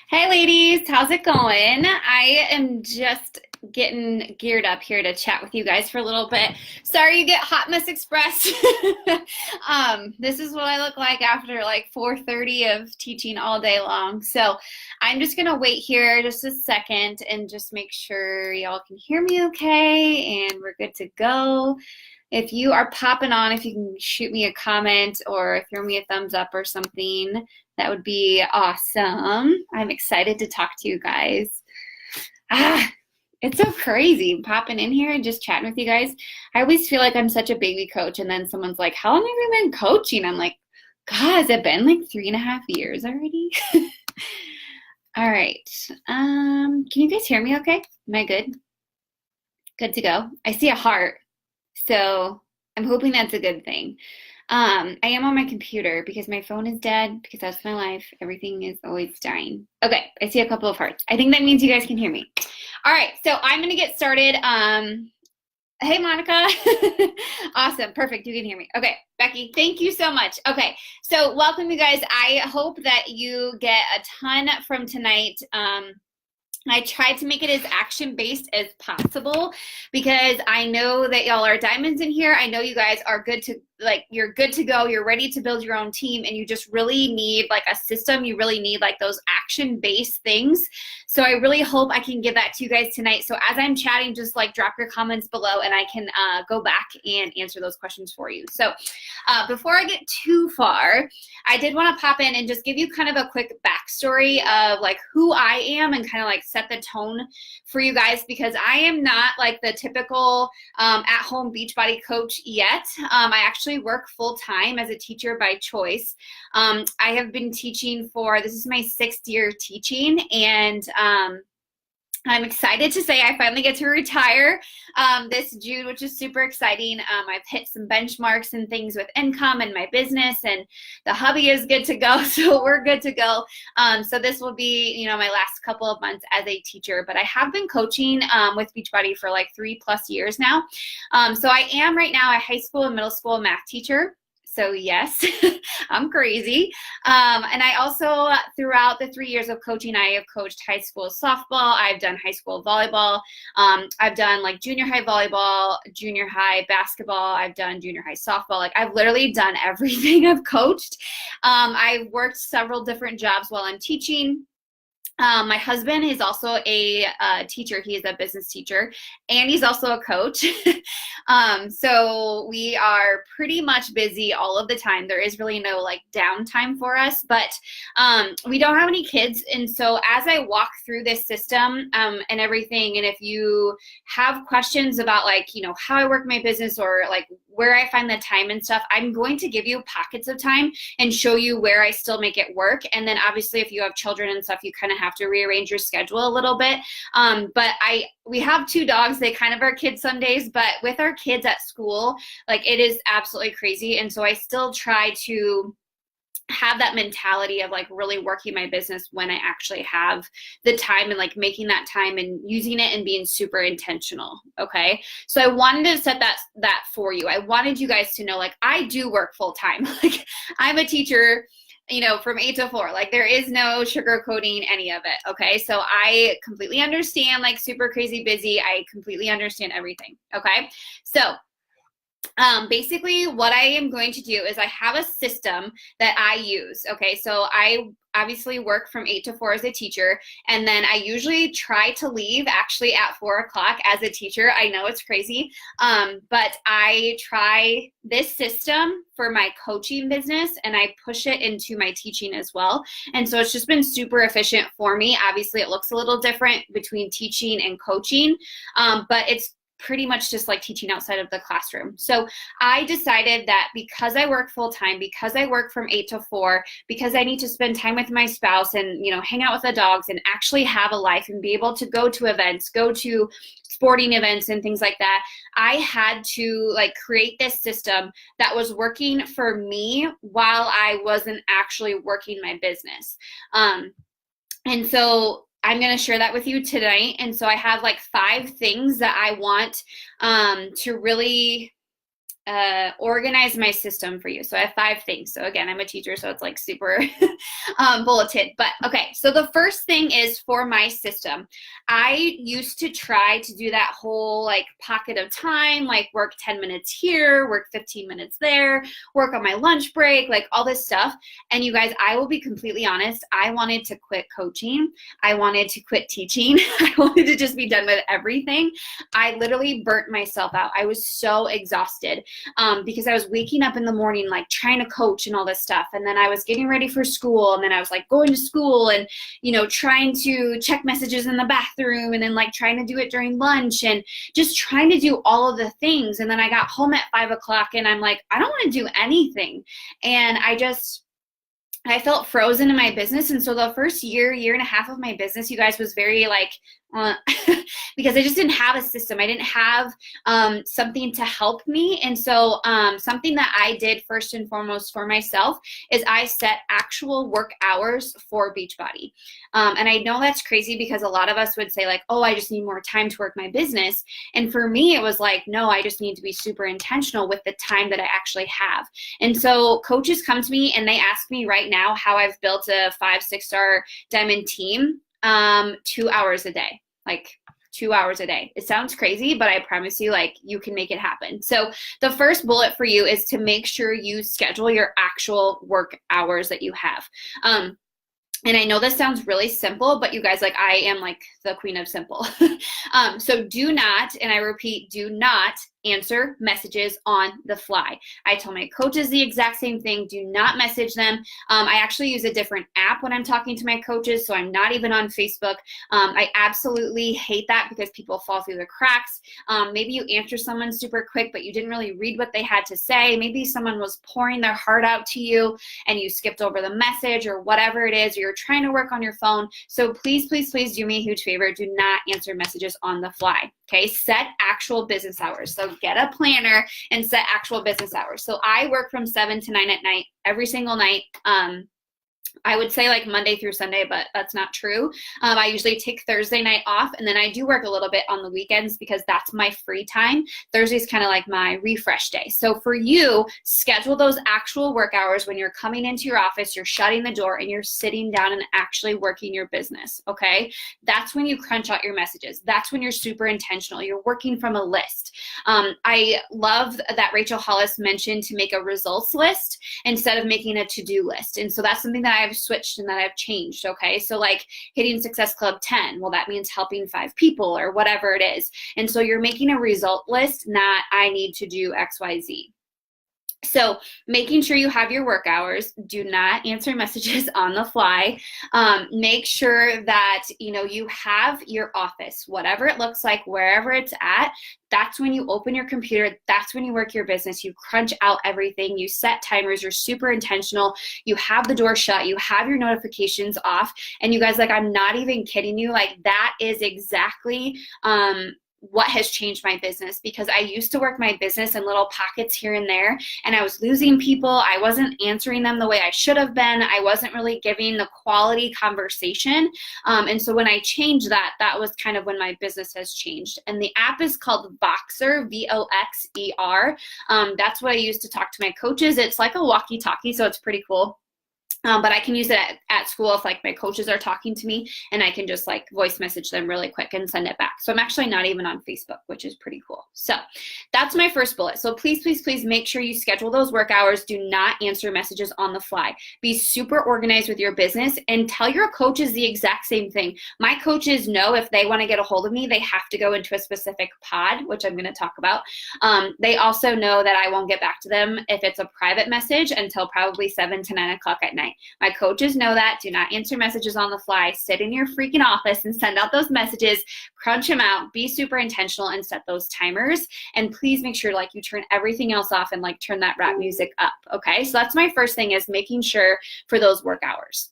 Hey ladies, how's it going? I am just getting geared up here to chat with you guys for a little bit. Sorry you get Hot Mess Express. This is what I look like after like 4:30 of teaching all day long. So I'm just gonna wait here just a second and just make sure y'all can hear me okay and we're good to go. If you are popping on, if you can shoot me a comment or throw me a thumbs up or something, that would be awesome. I'm excited to talk to you guys. It's so crazy popping in here and just chatting with you guys. I always feel like I'm such a baby coach, and then someone's like, how long have you been coaching? I'm like, God, has it been like 3.5 years already? All right. Can you guys hear me okay? Am I good? Good to go. I see a heart. So I'm hoping that's a good thing. I am on my computer because my phone is dead, because that's my life. Everything is always dying. Okay, I see a couple of hearts. I think that means you guys can hear me. All right, so I'm going to get started. Hey, Monica. Awesome, perfect, you can hear me. Okay, Becky, thank you so much. Okay, so welcome you guys. I hope that you get a ton from tonight. I tried to make it as action-based as possible because I know that y'all are diamonds in here. I know you guys are good to, like, you're good to go. You're ready to build your own team, and you just really need like a system. You really need like those action-based things. So I really hope I can give that to you guys tonight. So as I'm chatting, just like drop your comments below and I can go back and answer those questions for you. So before I get too far, I did want to pop in and just give you kind of a quick backstory of like who I am and kind of like set the tone for you guys, because I am not like the typical at-home Beachbody coach yet. I actually work full-time as a teacher by choice. I have been teaching for, this is my 6th year teaching, and I'm excited to say I finally get to retire this June, which is super exciting. I've hit some benchmarks and things with income and my business, and the hubby is good to go, so we're good to go. So this will be, you know, my last couple of months as a teacher, but I have been coaching with Beachbody for like 3+ years now. So I am right now a high school and middle school math teacher. So yes, I'm crazy. And I also, throughout the 3 years of coaching, I have coached high school softball. I've done high school volleyball. I've done like junior high volleyball, junior high basketball. I've done junior high softball. Like I've literally done everything I've coached. I've worked several different jobs while I'm teaching. My husband is also a teacher. He is a business teacher, and he's also a coach. So we are pretty much busy all of the time. There is really no like downtime for us, but we don't have any kids. And so as I walk through this system and everything, and if you have questions about like, you know, how I work my business or like where I find the time and stuff, I'm going to give you pockets of time and show you where I still make it work. And then obviously if you have children and stuff, you kind of have to rearrange your schedule a little bit. But we have 2 dogs. They kind of are kids some days, but with our kids at school, like it is absolutely crazy. And so I still try to have that mentality of like really working my business when I actually have the time and like making that time and using it and being super intentional. Okay. So I wanted to set that for you. I wanted you guys to know, like, I do work full time. Like I'm a teacher, you know, from 8 to 4. Like there is no sugarcoating any of it. Okay. So I completely understand, like super crazy busy. I completely understand everything. Okay. So basically what I am going to do is I have a system that I use. Okay, so I obviously work from 8 to 4 as a teacher, and then I usually try to leave actually at 4 o'clock as a teacher. I know it's crazy, but I try this system for my coaching business and I push it into my teaching as well. And so it's just been super efficient for me. Obviously it looks a little different between teaching and coaching, but it's pretty much just like teaching outside of the classroom. So I decided that because I work full time, because I work from 8 to 4, because I need to spend time with my spouse and, you know, hang out with the dogs and actually have a life and be able to go to events, go to sporting events and things like that, I had to like create this system that was working for me while I wasn't actually working my business. And so I'm going to share that with you tonight. And so I have like 5 things that I want to really organize my system for you. So I have 5 things. So again, I'm a teacher, so it's like super bulleted. But okay, so the first thing is for my system. I used to try to do that whole like pocket of time, like work 10 minutes here, work 15 minutes there, work on my lunch break, like all this stuff. And you guys, I will be completely honest, I wanted to quit coaching. I wanted to quit teaching. I wanted to just be done with everything. I literally burnt myself out. I was so exhausted. Because I was waking up in the morning, like trying to coach and all this stuff. And then I was getting ready for school. And then I was like going to school and, you know, trying to check messages in the bathroom and then like trying to do it during lunch and just trying to do all of the things. And then I got home at 5 o'clock and I'm like, I don't want to do anything. And I felt frozen in my business. And so the first year and a half of my business, you guys, was very like, because I just didn't have a system. I didn't have something to help me. And so something that I did first and foremost for myself is I set actual work hours for Beachbody. And I know that's crazy because a lot of us would say like, oh, I just need more time to work my business. And for me, it was like, no, I just need to be super intentional with the time that I actually have. And so coaches come to me and they ask me right now how I've built a 5-6 star diamond team. 2 hours a day, like 2 hours a day. It sounds crazy, but I promise you, like, you can make it happen. So the first bullet for you is to make sure you schedule your actual work hours that you have. And I know this sounds really simple, but you guys, like, I am like the queen of simple. So do not, and I repeat, do not answer messages on the fly. I tell my coaches the exact same thing. Do not message them. I actually use a different app when I'm talking to my coaches, so I'm not even on Facebook. I absolutely hate that because people fall through the cracks. Maybe you answer someone super quick, but you didn't really read what they had to say. Maybe someone was pouring their heart out to you and you skipped over the message or whatever it is, or you're trying to work on your phone. So please, please, please do me a huge favor. Do not answer messages on the fly. Okay, set actual business hours. So get a planner and set actual business hours. So I work from 7 to 9 at night, every single night. I would say like Monday through Sunday, but that's not true. I usually take Thursday night off, and then I do work a little bit on the weekends because that's my free time. Thursday's kind of like my refresh day. So for you, schedule those actual work hours when you're coming into your office, you're shutting the door, and you're sitting down and actually working your business, okay? That's when you crunch out your messages. That's when you're super intentional. You're working from a list. I love that Rachel Hollis mentioned to make a results list instead of making a to-do list. And so that's something that I've switched and that I've changed, okay? So like hitting Success Club 10, well, that means helping 5 people or whatever it is. And so you're making a result list, not I need to do XYZ. So making sure you have your work hours. Do not answer messages on the fly. Make sure that, you know, you have your office, whatever it looks like, wherever it's at. That's when you open your computer. That's when you work your business. You crunch out everything. You set timers. You're super intentional. You have the door shut. You have your notifications off. And you guys, like, I'm not even kidding you. Like, that is exactly what has changed my business, because I used to work my business in little pockets here and there, and I was losing people. I wasn't answering them the way I should have been. I wasn't really giving the quality conversation. And so when I changed that, that was kind of when my business has changed. And the app is called Voxer, Voxer. That's what I use to talk to my coaches. It's like a walkie-talkie, so it's pretty cool. But I can use it at school if like my coaches are talking to me, and I can just like voice message them really quick and send it back. So I'm actually not even on Facebook, which is pretty cool. So that's my first bullet. So please, please, please make sure you schedule those work hours. Do not answer messages on the fly. Be super organized with your business, and tell your coaches the exact same thing. My coaches know if they want to get a hold of me, they have to go into a specific pod, which I'm going to talk about. They also know that I won't get back to them if it's a private message until probably 7 to 9 o'clock at night. My coaches know that. Do not answer messages on the fly. Sit in your freaking office and send out those messages, crunch them out, be super intentional, and set those timers. And please make sure like you turn everything else off and like turn that rap music up. Okay. So that's my first thing, is making sure for those work hours.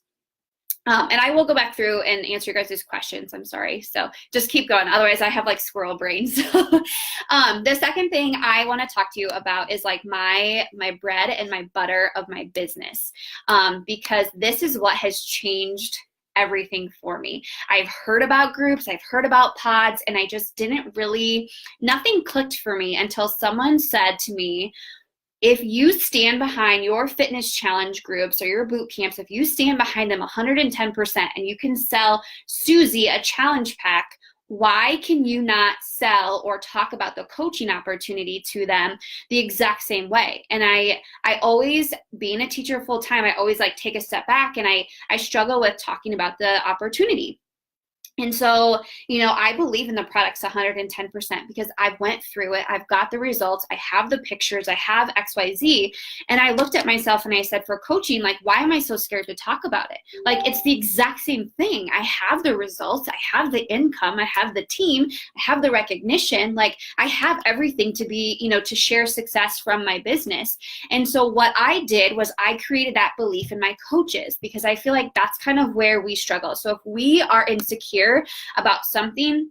And I will go back through and answer your guys' questions. I'm sorry. So just keep going. Otherwise, I have like squirrel brains. The second thing I want to talk to you about is like my bread and my butter of my business, because this is what has changed everything for me. I've heard about groups, I've heard about pods, and I just didn't really, nothing clicked for me until someone said to me, if you stand behind your fitness challenge groups or your boot camps, if you stand behind them 110% and you can sell Susie a challenge pack, why can you not sell or talk about the coaching opportunity to them the exact same way? And I always, being a teacher full time, I always like take a step back, and I struggle with talking about the opportunity. And so, you know, I believe in the products 110% because I've went through it. I've got the results. I have the pictures. I have XYZ. And I looked at myself and I said, for coaching, like, why am I so scared to talk about it? Like, it's the exact same thing. I have the results. I have the income. I have the team. I have the recognition. Like, I have everything to be, you know, to share success from my business. And so what I did was I created that belief in my coaches, because I feel like that's kind of where we struggle. So if we are insecure about something,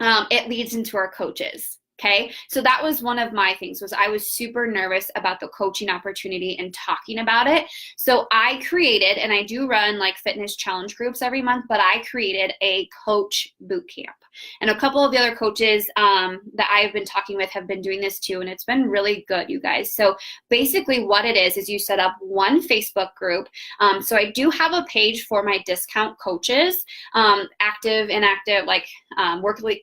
it leads into our coaches. Okay, so that was one of my things, was I was super nervous about the coaching opportunity and talking about it. So I created, and I do run like fitness challenge groups every month, but I created a coach boot camp. And a couple of the other coaches that I've been talking with have been doing this too, and it's been really good, you guys. So basically what it is you set up one Facebook group. So I do have a page for my discount coaches, active, inactive, like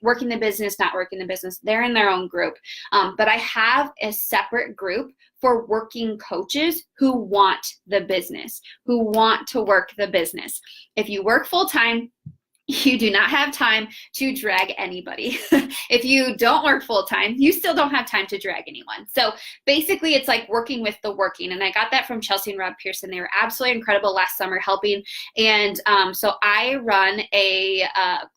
working the business, not working the business. They're in their own group. But I have a separate group for working coaches who want the business, who want to work the business. If you work full-time, you do not have time to drag anybody. If you don't work full-time, you still don't have time to drag anyone. So basically it's like working with the working. And I got that from Chelsea and Rob Pearson. They were absolutely incredible last summer helping. And so I run a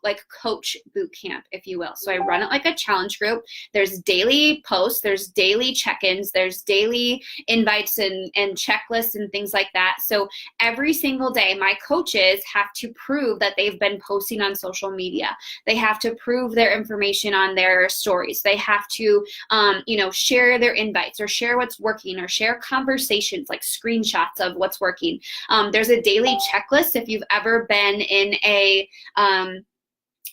like coach boot camp, if you will. So I run it like a challenge group. There's daily posts, there's daily check-ins, there's daily invites and checklists and things like that. So every single day, my coaches have to prove that they've been posting on social media. They have to prove their information on their stories. They have to, you know, share their invites or share what's working or share conversations, like screenshots of what's working. There's a daily checklist. If you've ever been in a,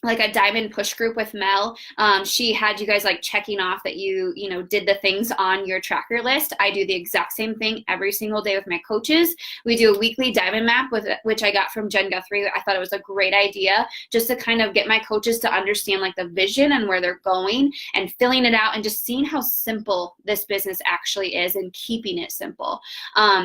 like a diamond push group with Mel, she had you guys like checking off that you know, did the things on your tracker list. I do the exact same thing every single day with my coaches. We do a weekly diamond map, which I got from Jen Guthrie. I thought it was a great idea just to kind of get my coaches to understand like the vision and where they're going, and filling it out and just seeing how simple this business actually is and keeping it simple.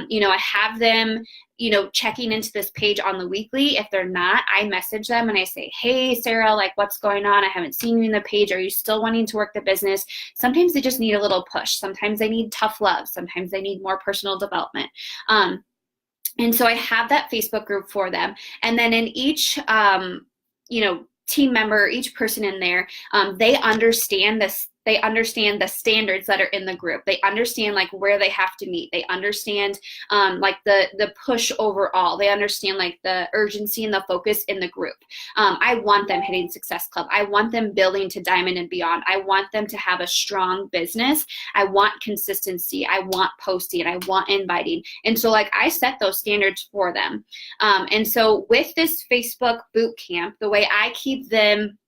You know, I have them, you know, checking into this page on the weekly. If they're not, I message them and I say, hey, Sarah, like, what's going on? I haven't seen you in the page. Are you still wanting to work the business? Sometimes they just need a little push. Sometimes they need tough love. Sometimes they need more personal development. And so I have that Facebook group for them. And then in each, you know, team member, each person in there, they understand this. They understand the standards that are in the group. They understand like where they have to meet. They understand like the push overall. They understand like the urgency and the focus in the group. I want them hitting Success Club. I want them building to Diamond and beyond. I want them to have a strong business. I want consistency. I want posting. I want inviting. And so like I set those standards for them. And so with this Facebook boot camp, the way I keep them,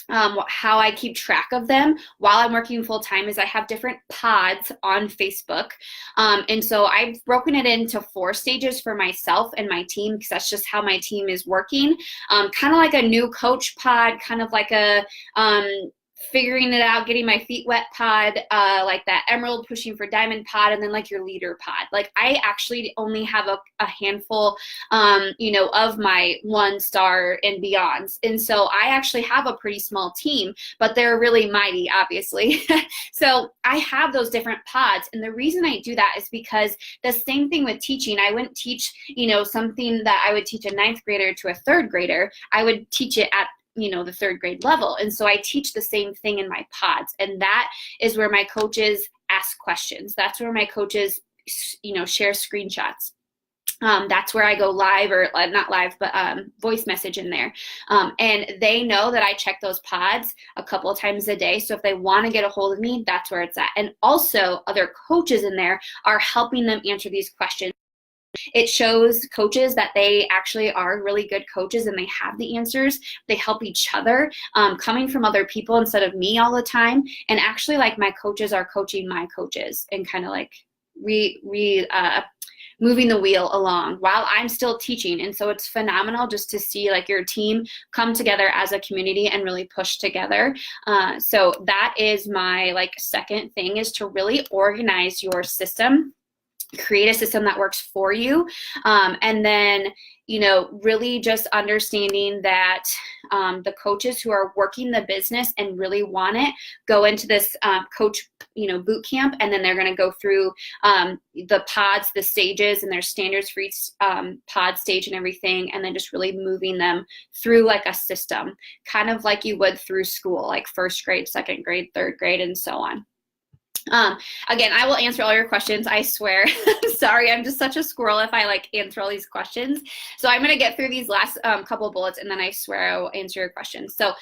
how I keep track of them while I'm working full time is I have different pods on Facebook. And so I've broken it into 4 stages for myself and my team, because that's just how my team is working. Kind of like a new coach pod, kind of like a figuring it out, getting my feet wet pod, like that emerald pushing for diamond pod, and then like your leader pod. Like I actually only have a handful, you know, of my 1-star and beyonds. And so I actually have a pretty small team, but they're really mighty, obviously. So I have those different pods. And the reason I do that is because the same thing with teaching, I wouldn't teach, you know, something that I would teach a 9th grader to a 3rd grader. I would teach it at, you know, the 3rd grade level. And so I teach the same thing in my pods. And that is where my coaches ask questions. That's where my coaches, you know, share screenshots. That's where I go live, or not live, but voice message in there. And they know that I check those pods a couple of times a day. So if they want to get a hold of me, that's where it's at. And also other coaches in there are helping them answer these questions. It shows coaches that they actually are really good coaches and they have the answers. They help each other, coming from other people instead of me all the time. And actually, like, my coaches are coaching my coaches and kind of like moving the wheel along while I'm still teaching. And so it's phenomenal just to see like your team come together as a community and really push together. So that is my like second thing, is to really organize your system, create a system that works for you. And then, you know, really just understanding that the coaches who are working the business and really want it go into this coach, you know, boot camp, and then they're going to go through the pods, the stages, and their standards for each pod stage and everything, and then just really moving them through like a system, kind of like you would through school, like first grade, second grade, third grade, and so on. Again, I will answer all your questions, I swear. Sorry, I'm just such a squirrel if I like answer all these questions. So I'm going to get through these last couple of bullets, and then I swear I will answer your questions. So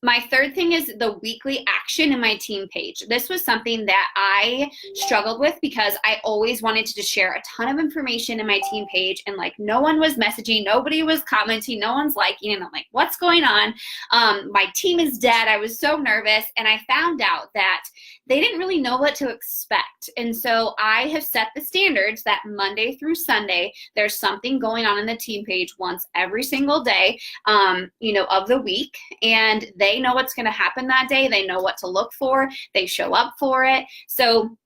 my third thing is the weekly action in my team page. This was something that I struggled with because I always wanted to just share a ton of information in my team page, and like no one was messaging, nobody was commenting, no one's liking, and I'm like, what's going on? My team is dead. I was so nervous, and I found out that they didn't really know what to expect. And so I have set the standards that Monday through Sunday, there's something going on in the team page once every single day, you know, of the week. And they know what's going to happen that day. They know what to look for. They show up for it. So,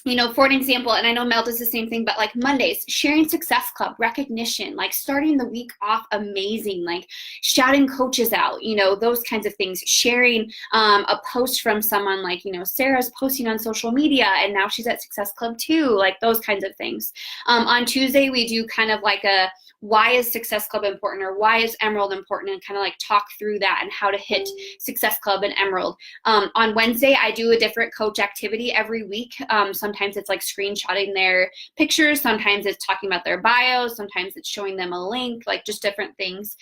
you know, for an example, and I know Mel does the same thing, but like Mondays, sharing Success Club, recognition, like starting the week off amazing, like shouting coaches out, you know, those kinds of things, sharing a post from someone like, you know, Sarah's posting on social media and now she's at Success Club too, like those kinds of things. On Tuesday, we do kind of like a, why is Success Club important, or why is Emerald important, and kind of like talk through that and how to hit Success Club and Emerald. On Wednesday, I do a different coach activity every week. Sometimes it's like screenshotting their pictures. Sometimes it's talking about their bios. Sometimes it's showing them a link, like just different things.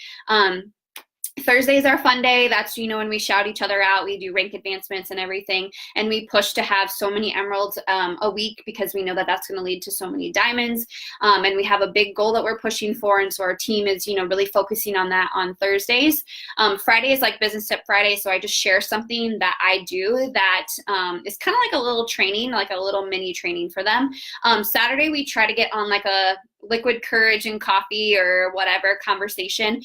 Thursday is our fun day. That's, you know, when we shout each other out, we do rank advancements and everything. And we push to have so many emeralds a week, because we know that that's going to lead to so many diamonds. And we have a big goal that we're pushing for. And so our team is, you know, really focusing on that on Thursdays. Friday is like Business Tip Friday. So I just share something that I do that is kind of like a little training, like a little mini training for them. Saturday, we try to get on like a liquid courage and coffee or whatever conversation.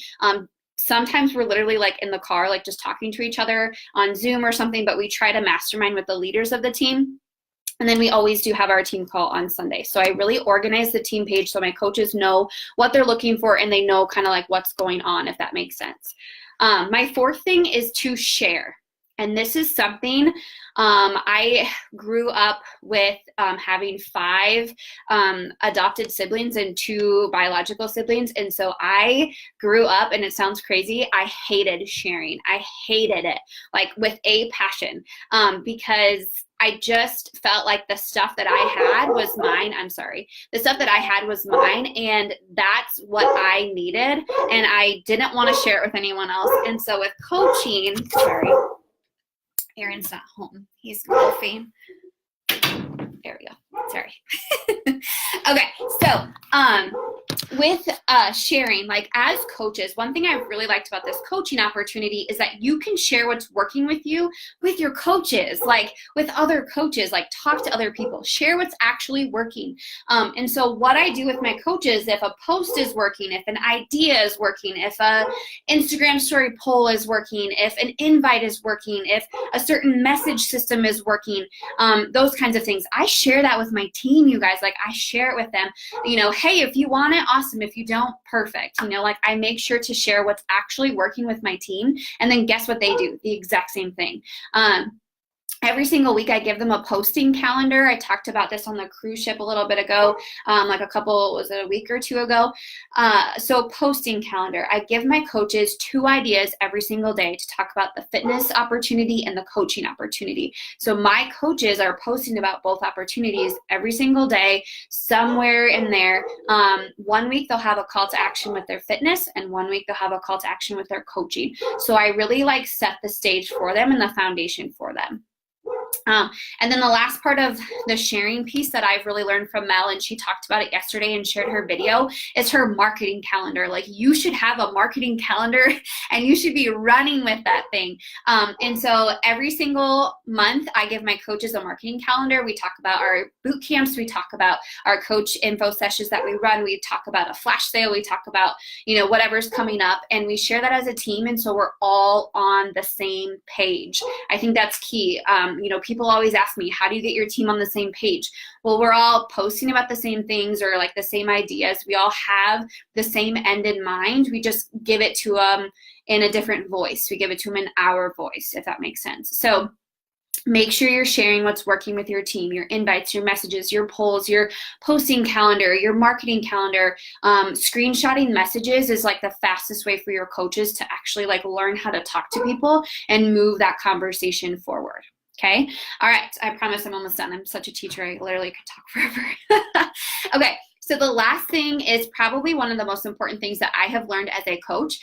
Sometimes we're literally like in the car, like just talking to each other on Zoom or something, but we try to mastermind with the leaders of the team. And then we always do have our team call on Sunday. So I really organize the team page so my coaches know what they're looking for and they know kind of like what's going on, if that makes sense. My fourth thing is to share. And this is something I grew up with having 5 adopted siblings and 2 biological siblings. And so I grew up, and it sounds crazy, I hated sharing. I hated it, like with a passion, because I just felt like the stuff that I had was mine. I'm sorry. The stuff that I had was mine, and that's what I needed. And I didn't want to share it with anyone else. And so with coaching, sorry, Aaron's not home. He's golfing. There we go. Sorry. Okay, so with sharing, like as coaches, one thing I really liked about this coaching opportunity is that you can share what's working with you with your coaches, like with other coaches, like talk to other people, share what's actually working. And so what I do with my coaches, if a post is working, if an idea is working, if a Instagram story poll is working, if an invite is working, if a certain message system is working, those kinds of things, I share that with my team, you guys. Like I share it with them, you know, hey, if you want it, awesome. If you don't, perfect. You know, like I make sure to share what's actually working with my team, and then guess what they do? The exact same thing. Every single week I give them a posting calendar. I talked about this on the cruise ship a little bit ago, like a week or 2 ago. So posting calendar, I give my coaches 2 ideas every single day to talk about the fitness opportunity and the coaching opportunity. So my coaches are posting about both opportunities every single day, somewhere in there. 1 week they'll have a call to action with their fitness, and 1 week they'll have a call to action with their coaching. So I really like set the stage for them and the foundation for them. And then the last part of the sharing piece that I've really learned from Mel, and she talked about it yesterday and shared her video, is her marketing calendar. Like, you should have a marketing calendar and you should be running with that thing. And so every single month I give my coaches a marketing calendar. We talk about our boot camps. We talk about our coach info sessions that we run. We talk about a flash sale. We talk about, whatever's coming up, and we share that as a team. And so we're all on the same page. I think that's key. People always ask me, how do you get your team on the same page? Well, we're all posting about the same things or like the same ideas. We all have the same end in mind. We just give it to them in a different voice. We give it to them in our voice, if that makes sense. So make sure you're sharing what's working with your team, your invites, your messages, your polls, your posting calendar, your marketing calendar. Screenshotting messages is like the fastest way for your coaches to actually like learn how to talk to people and move that conversation forward. Okay. All right. I promise I'm almost done. I'm such a teacher. I literally could talk forever. Okay. So the last thing is probably one of the most important things that I have learned as a coach,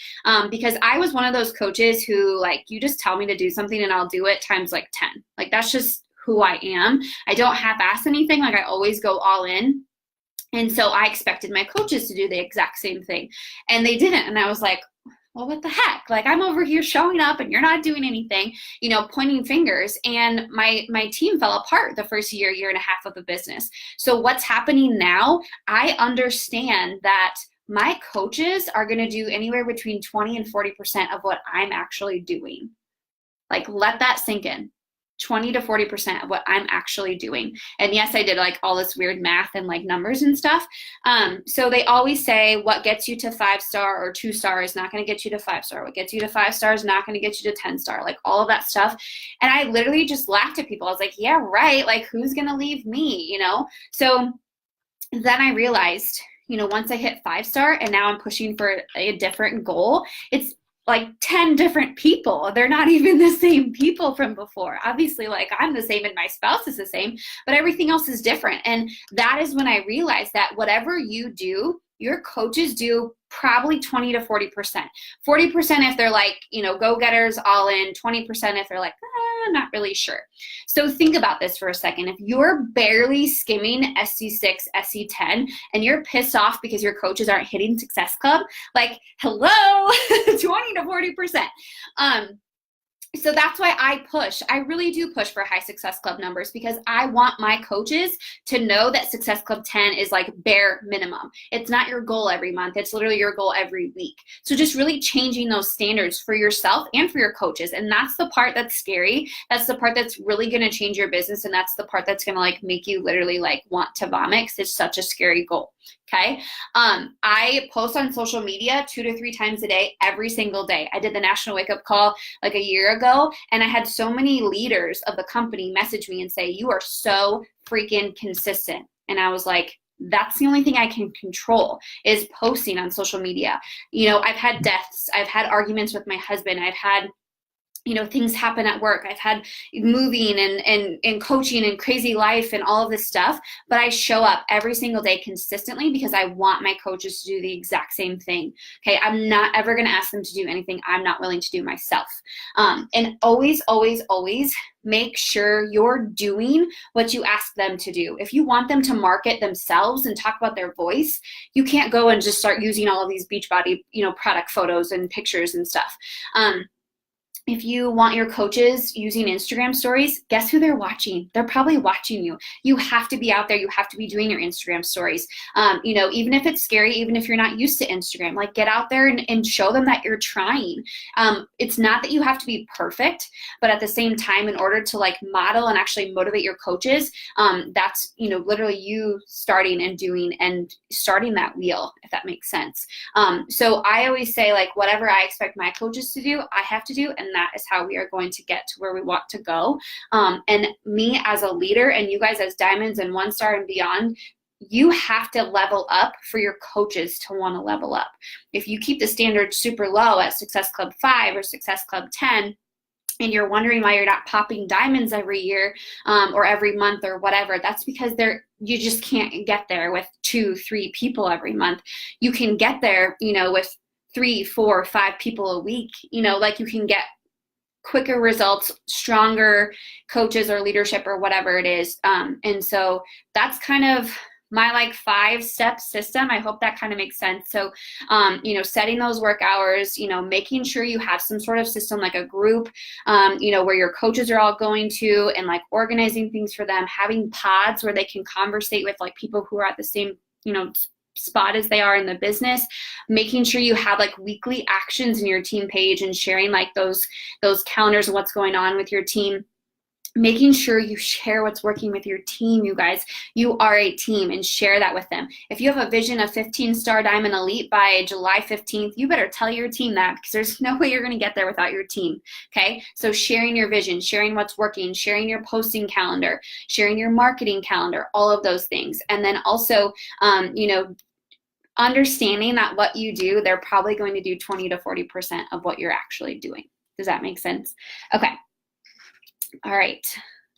because I was one of those coaches who, like, you just tell me to do something and I'll do it times like 10. Like, that's just who I am. I don't half-ass anything. Like, I always go all in. And so I expected my coaches to do the exact same thing, and they didn't. And I was like, well, what the heck? Like, I'm over here showing up and you're not doing anything, pointing fingers. And my team fell apart the first year and a half of the business. So what's happening now, I understand that my coaches are going to do anywhere between 20 and 40% of what I'm actually doing. Like, let that sink in. 20 to 40% of what I'm actually doing. And yes, I did like all this weird math and like numbers and stuff. So they always say what gets you to 5-star or 2-star is not going to get you to 5-star. What gets you to 5-star is not going to get you to 10-star, like all of that stuff. And I literally just laughed at people. I was like, yeah, right. Like, who's going to leave me, So then I realized, once I hit 5-star and now I'm pushing for a different goal, it's like 10 different people. They're not even the same people from before. Obviously, like, I'm the same and my spouse is the same, but everything else is different. And that is when I realized that whatever you do, your coaches do probably 20 to 40%. 40% if they're like, go-getters all in, 20% if they're like, not really sure. So think about this for a second. If you're barely skimming SC6, SC10, and you're pissed off because your coaches aren't hitting Success Club, like, hello, 20 to 40%. So that's why I really do push for high Success Club numbers, because I want my coaches to know that Success Club 10 is like bare minimum. It's not your goal every month. It's literally your goal every week. So just really changing those standards for yourself and for your coaches. And that's the part that's scary. That's the part that's really going to change your business. And that's the part that's going to like make you literally like want to vomit, because it's such a scary goal. Okay. I post on social media 2 to 3 times a day, every single day. I did the National Wake Up Call like a year ago, and I had so many leaders of the company message me and say, you are so freaking consistent. And I was like, that's the only thing I can control, is posting on social media. I've had deaths. I've had arguments with my husband. I've had things happen at work. I've had moving and coaching and crazy life and all of this stuff, but I show up every single day consistently because I want my coaches to do the exact same thing. Okay. I'm not ever going to ask them to do anything I'm not willing to do myself. And always, always, always make sure you're doing what you ask them to do. If you want them to market themselves and talk about their voice, you can't go and just start using all of these Beachbody, product photos and pictures and stuff. If you want your coaches using Instagram stories, guess who they're watching? They're probably watching you. You have to be out there. You have to be doing your Instagram stories. Even if it's scary, even if you're not used to Instagram, like, get out there and show them that you're trying. It's not that you have to be perfect, but at the same time, in order to like model and actually motivate your coaches, that's, literally you starting and doing and starting that wheel, if that makes sense. So I always say, like, whatever I expect my coaches to do, I have to do, and that is how we are going to get to where we want to go. And me as a leader, and you guys as diamonds and 1-star and beyond, you have to level up for your coaches to want to level up. If you keep the standard super low at Success Club 5 or Success Club 10, and you're wondering why you're not popping diamonds every year or every month or whatever, that's because you just can't get there with 2, 3 people every month. You can get there, with 3, 4, 5 people a week. Like, you can get quicker results, stronger coaches or leadership or whatever it is. And so that's kind of my like 5-step system. I hope that kind of makes sense. So, setting those work hours, making sure you have some sort of system like a group, where your coaches are all going to, and like organizing things for them, having pods where they can conversate with like people who are at the same, spot as they are in the business, making sure you have like weekly actions in your team page and sharing like those calendars of what's going on with your team. Making sure you share what's working with your team, you guys. You are a team, and share that with them. If you have a vision of 15-star Diamond Elite by July 15th, you better tell your team that, because there's no way you're going to get there without your team, okay? So sharing your vision, sharing what's working, sharing your posting calendar, sharing your marketing calendar, all of those things. And then also, understanding that what you do, they're probably going to do 20 to 40% of what you're actually doing. Does that make sense? Okay. All right.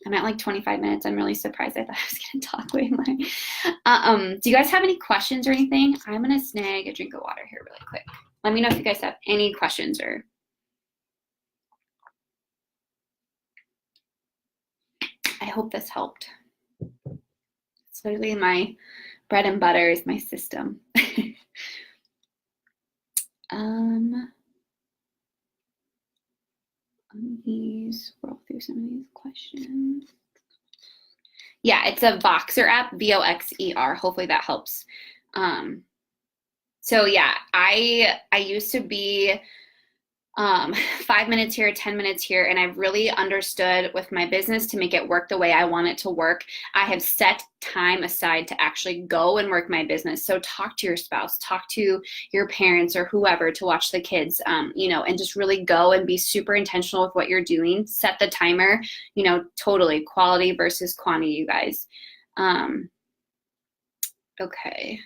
I'm at like 25 minutes. I'm really surprised. I thought I was going to talk way more. Do you guys have any questions or anything? I'm going to snag a drink of water here really quick. Let me know if you guys have any questions or. I hope this helped. It's literally my bread and butter is my system. Scroll through some of these questions. Yeah, it's a Voxer app, Voxer. Hopefully that helps. So yeah, I used to be 5 minutes here, 10 minutes here, and I've really understood with my business to make it work the way I want it to work. I have set time aside to actually go and work my business. So talk to your spouse, talk to your parents or whoever to watch the kids, and just really go and be super intentional with what you're doing. Set the timer, totally quality versus quantity, you guys. Okay.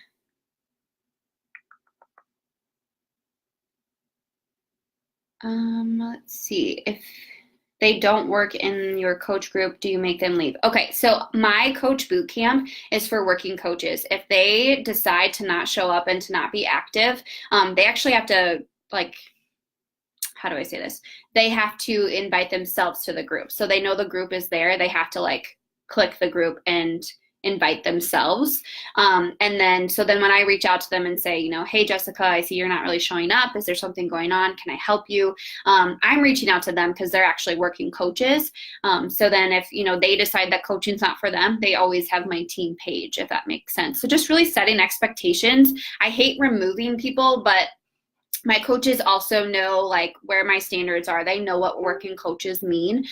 Let's see. If they don't work in your coach group, do you make them leave? Okay, so my coach boot camp is for working coaches. If they decide to not show up and to not be active, they actually have to, like, how do I say this? They have to invite themselves to the group. So they know the group is there. They have to like click the group and invite themselves. And then when I reach out to them and say, hey, Jessica, I see you're not really showing up. Is there something going on? Can I help you? I'm reaching out to them because they're actually working coaches. So then if, they decide that coaching's not for them, they always have my team page, if that makes sense. So just really setting expectations. I hate removing people, but my coaches also know like where my standards are. They know what working coaches mean.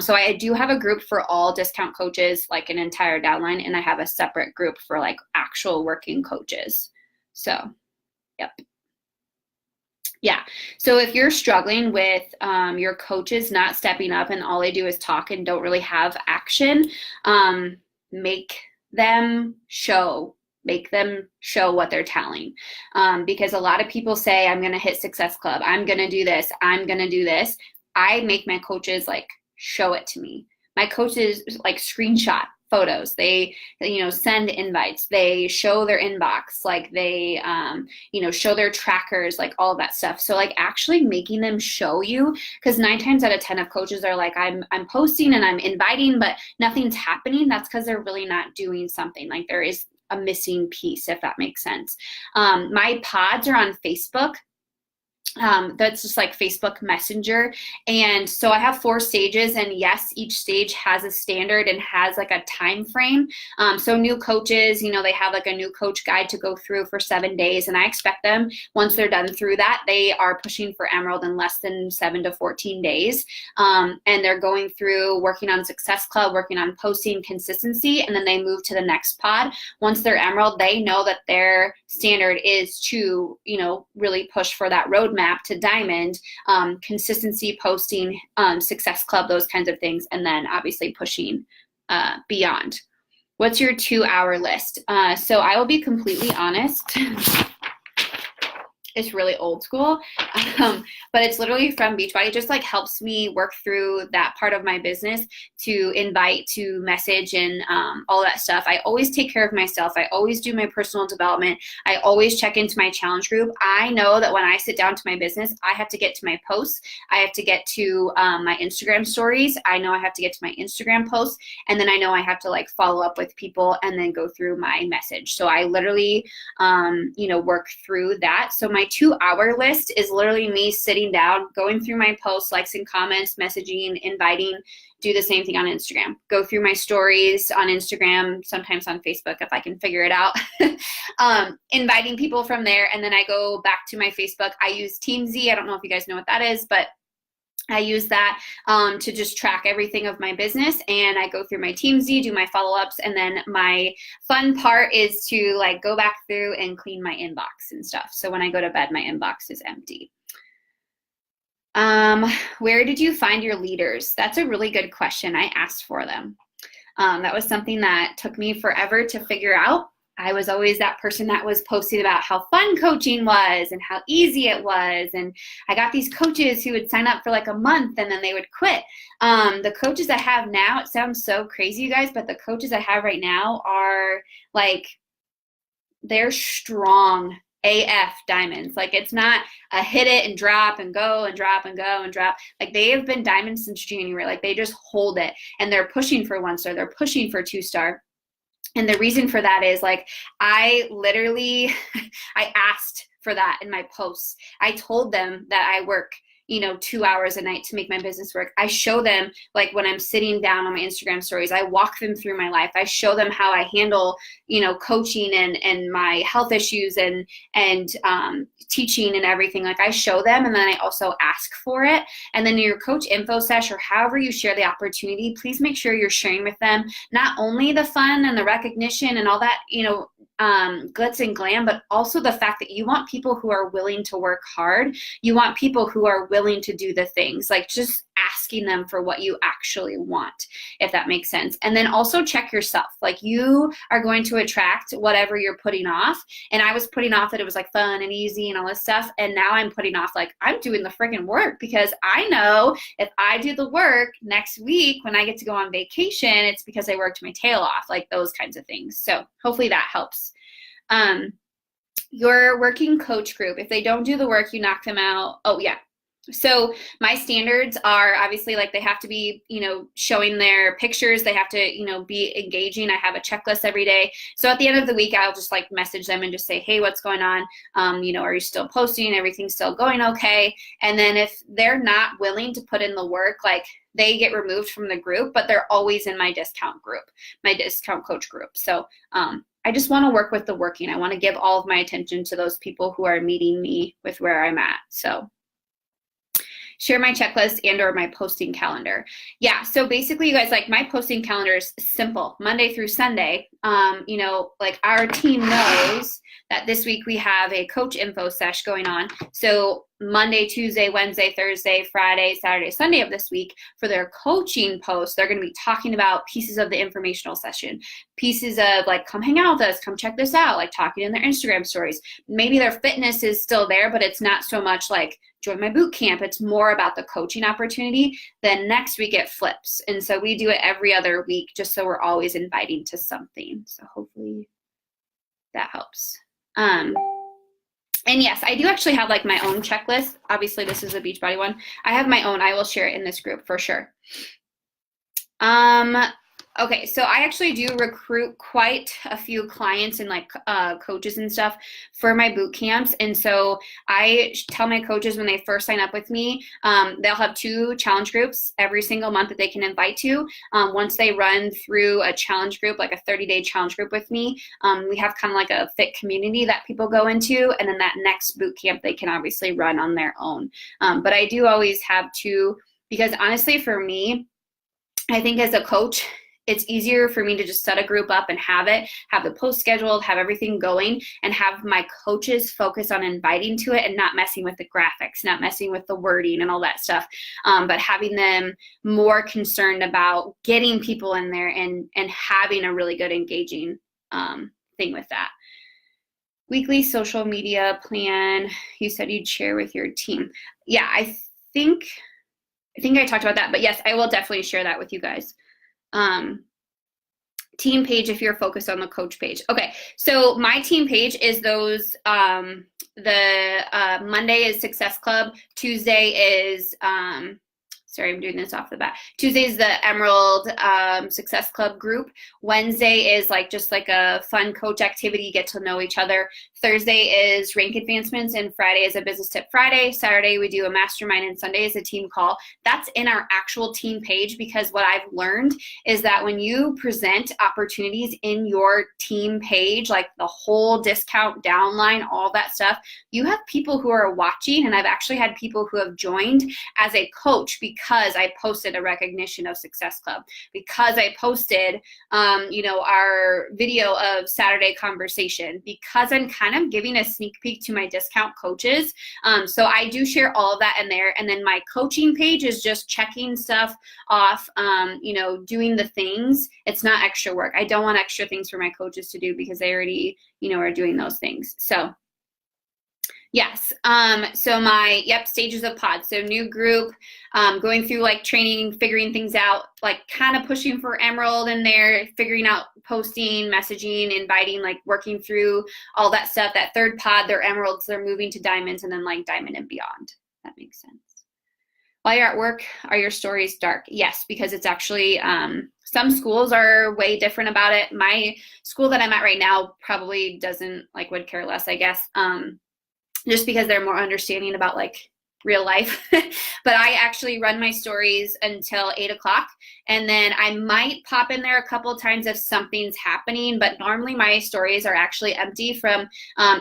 So I do have a group for all discount coaches, like an entire downline, and I have a separate group for like actual working coaches. So, yep. Yeah. So if you're struggling with your coaches not stepping up and all they do is talk and don't really have action, make them show what they're telling. Because a lot of people say, I'm going to hit Success Club. I'm going to do this. I'm going to do this. I make my coaches like show it to me. My coaches like screenshot photos. They, send invites. They show their inbox. Like they, show their trackers, like all of that stuff. So like actually making them show you, because 9 times out of 10 of coaches are like, I'm posting and I'm inviting, but nothing's happening. That's because they're really not doing something. Like there is a missing piece, if that makes sense. My pods are on Facebook. That's just like Facebook Messenger. And so I have 4 stages, and yes, each stage has a standard and has like a time frame. So new coaches, they have like a new coach guide to go through for 7 days. And I expect them, once they're done through that, they are pushing for Emerald in less than 7 to 14 days. And they're going through working on Success Club, working on posting consistency, and then they move to the next pod. Once they're Emerald, they know that their standard is to, really push for that roadmap to Diamond, consistency, posting, Success Club, those kinds of things, and then obviously pushing beyond. What's your 2-hour list? So I will be completely honest. It's really old school, but it's literally from Beachbody. It just like helps me work through that part of my business to invite, to message, and all that stuff. I always take care of myself. I always do my personal development. I always check into my challenge group. I know that when I sit down to my business, I have to get to my posts. I have to get to my Instagram stories. I know I have to get to my Instagram posts, and then I know I have to like follow up with people and then go through my message. So I literally, work through that. So my 2-hour list is literally me sitting down, going through my posts, likes and comments, messaging, inviting, do the same thing on Instagram, go through my stories on Instagram, sometimes on Facebook if I can figure it out, inviting people from there. And then I go back to my Facebook. I use TeamZ. I don't know if you guys know what that is, but I use that to just track everything of my business, and I go through my TeamZ, do my follow-ups, and then my fun part is to like go back through and clean my inbox and stuff. So when I go to bed, my inbox is empty. Where did you find your leaders? That's a really good question. I asked for them. That was something that took me forever to figure out. I was always that person that was posting about how fun coaching was and how easy it was. And I got these coaches who would sign up for like a month and then they would quit. The coaches I have now, it sounds so crazy, you guys, but the coaches I have right now are like, they're strong AF diamonds. Like it's not a hit it and drop and go and drop and go and drop. Like they have been diamonds since January. Like they just hold it and they're pushing for 1-star. They're pushing for 2-star. And the reason for that is like, I literally, I asked for that in my posts. I told them that I work 2 hours a night to make my business work. I show them like when I'm sitting down on my Instagram stories, I walk them through my life. I show them how I handle, coaching and my health issues and teaching and everything. Like I show them, and then I also ask for it. And then your coach info sesh or however you share the opportunity, please make sure you're sharing with them not only the fun and the recognition and all that, glitz and glam, but also the fact that you want people who are willing to work hard. You want people who are willing to do the things, like just asking them for what you actually want, if that makes sense. And then also check yourself. Like you are going to attract whatever you're putting off. And I was putting off that it was like fun and easy and all this stuff. And now I'm putting off like I'm doing the friggin' work, because I know if I do the work next week when I get to go on vacation, it's because I worked my tail off, like those kinds of things. So hopefully that helps. Your working coach group, if they don't do the work, you knock them out. Oh yeah. So my standards are obviously like they have to be, showing their pictures. They have to, be engaging. I have a checklist every day. So at the end of the week, I'll just like message them and just say, hey, what's going on? Are you still posting? Everything's still going okay? And then if they're not willing to put in the work, like they get removed from the group, but they're always in my discount group, my discount coach group. So, I just want to work with the working. I want to give all of my attention to those people who are meeting me with where I'm at. So share my checklist and or my posting calendar. Yeah, so basically you guys, like my posting calendar is simple, Monday through Sunday. Like our team knows that this week we have a coach info sesh going on. So Monday, Tuesday, Wednesday, Thursday, Friday, Saturday, Sunday of this week for their coaching posts, they're going to be talking about pieces of the informational session, pieces of like, come hang out with us, come check this out, like talking in their Instagram stories. Maybe their fitness is still there, but it's not so much like join my boot camp. It's more about the coaching opportunity. Then next week it flips. And so we do it every other week just so we're always inviting to something. So hopefully that helps. And yes, I do actually have like my own checklist. Obviously this is a Beachbody one. I have my own. I will share it in this group for sure. Okay, so I actually do recruit quite a few clients and like coaches and stuff for my boot camps. And so I tell my coaches when they first sign up with me, they'll have 2 challenge groups every single month that they can invite to. Once they run through a challenge group, like a 30-day challenge group with me, we have kind of like a fit community that people go into. And then that next boot camp, they can obviously run on their own. But I do always have 2, because honestly for me, I think as a coach, it's easier for me to just set a group up and have the post scheduled, have everything going, and have my coaches focus on inviting to it and not messing with the graphics, not messing with the wording and all that stuff, but having them more concerned about getting people in there and having a really good engaging thing with that. Weekly social media plan. You said you'd share with your team. Yeah, I think I talked about that, but yes, I will definitely share that with you guys. Team page if you're focused on the coach page. Okay, so my team page is those, Monday is Success Club, Tuesday is, sorry, I'm doing this off the bat. Tuesday is the Emerald Success Club group. Wednesday is just like a fun coach activity, get to know each other. Thursday is rank advancements, and Friday is a business tip Friday. Saturday we do a mastermind, and Sunday is a team call. That's in our actual team page, because what I've learned is that when you present opportunities in your team page, like the whole discount downline, all that stuff, you have people who are watching, and I've actually had people who have joined as a coach because I posted a recognition of Success Club, because I posted our video of Saturday conversation, because I'm kind of giving a sneak peek to my discount coaches. So I do share all of that in there. And then my coaching page is just checking stuff off, doing the things. It's not extra work. I don't want extra things for my coaches to do because they already, are doing those things. So yes. So my, stages of pod. So new group, going through training, figuring things out, kind of pushing for Emerald in there, figuring out posting, messaging, inviting, working through all that stuff. That third pod, they're Emeralds, they're moving to Diamonds, and then Diamond and beyond. That makes sense. While you're at work, are your stories dark? Yes, because it's actually, some schools are way different about it. My school that I'm at right now probably doesn't, would care less, I guess. Just because they're more understanding about real life. But I actually run my stories until 8 o'clock. And then I might pop in there a couple times if something's happening, but normally my stories are actually empty from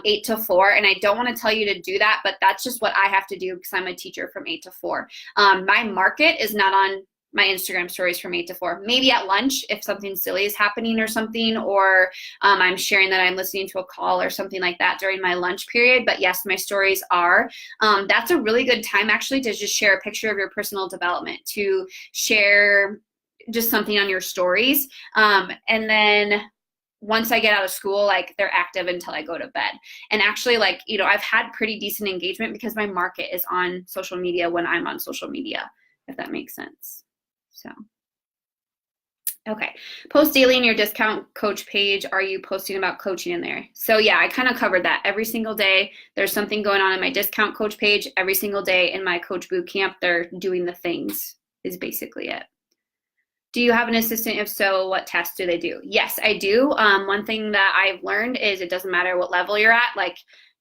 8 to 4. And I don't want to tell you to do that, but that's just what I have to do because I'm a teacher from 8 to 4. My market is not on my Instagram stories from 8 to 4. Maybe at lunch if something silly is happening or something, or I'm sharing that I'm listening to a call or something like that during my lunch period. But yes, my stories are. That's a really good time actually to just share a picture of your personal development, to share just something on your stories. And then once I get out of school, they're active until I go to bed. And actually I've had pretty decent engagement because my market is on social media when I'm on social media, if that makes sense. So, okay. Post daily in your discount coach page. Are you posting about coaching in there? So yeah, I kind of covered that. Every single day, there's something going on in my discount coach page. Every single day in my coach boot camp, they're doing the things is basically it. Do you have an assistant? If so, what tasks do they do? Yes, I do. One thing that I've learned is it doesn't matter what level you're at.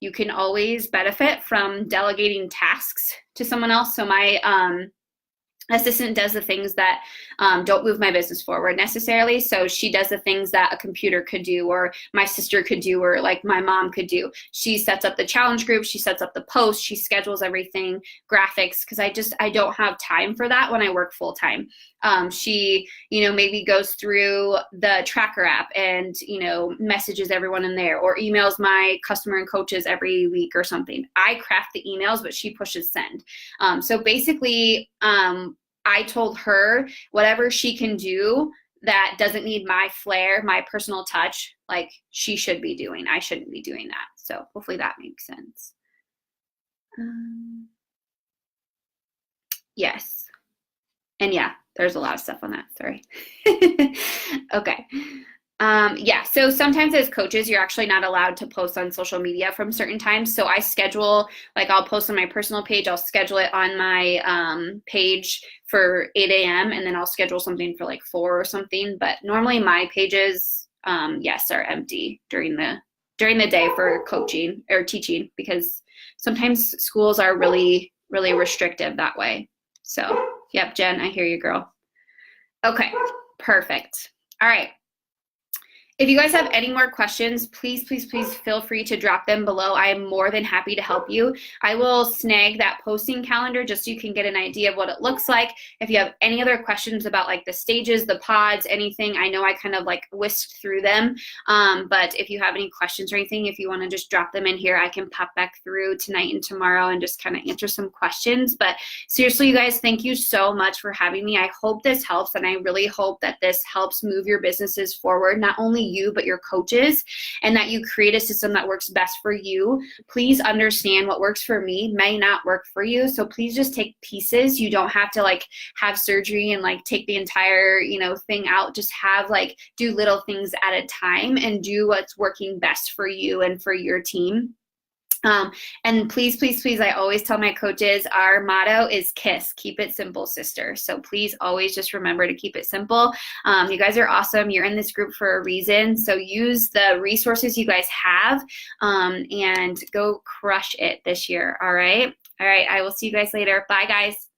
You can always benefit from delegating tasks to someone else. So my, assistant does the things that don't move my business forward necessarily. So she does the things that a computer could do, or my sister could do, or my mom could do. She sets up the challenge group. She sets up the post. She schedules everything, graphics, because I don't have time for that when I work full time. She, maybe goes through the tracker app and, messages everyone in there, or emails my customer and coaches every week or something. I craft the emails, but she pushes send. So basically, I told her whatever she can do that doesn't need my flair, my personal touch, she should be doing. I shouldn't be doing that. So hopefully that makes sense. Yes. And yeah, there's a lot of stuff on that. Sorry. Okay. Yeah, so sometimes as coaches, you're actually not allowed to post on social media from certain times. So I schedule, I'll post on my personal page, I'll schedule it on my page for 8 a.m. and then I'll schedule something for 4 or something. But normally my pages, yes, are empty during the day for coaching or teaching, because sometimes schools are really, really restrictive that way. So, yep, Jen, I hear you, girl. Okay, perfect. All right. If you guys have any more questions, please, please, please feel free to drop them below. I am more than happy to help you. I will snag that posting calendar just so you can get an idea of what it looks like. If you have any other questions about the stages, the pods, anything, I know I kind of whisked through them. But if you have any questions or anything, if you want to just drop them in here, I can pop back through tonight and tomorrow and just kind of answer some questions. But seriously, you guys, thank you so much for having me. I hope this helps, and I really hope that this helps move your businesses forward. Not only you, but your coaches, and that you create a system that works best for you. Please understand what works for me may not work for you. So please just take pieces. You don't have to like have surgery and like take the entire, thing out. Just have like do little things at a time and do what's working best for you and for your team. And please, please, please, I always tell my coaches, our motto is KISS, keep it simple, sister. So please always just remember to keep it simple. You guys are awesome. You're in this group for a reason. So use the resources you guys have and go crush it this year. All right. All right. I will see you guys later. Bye, guys.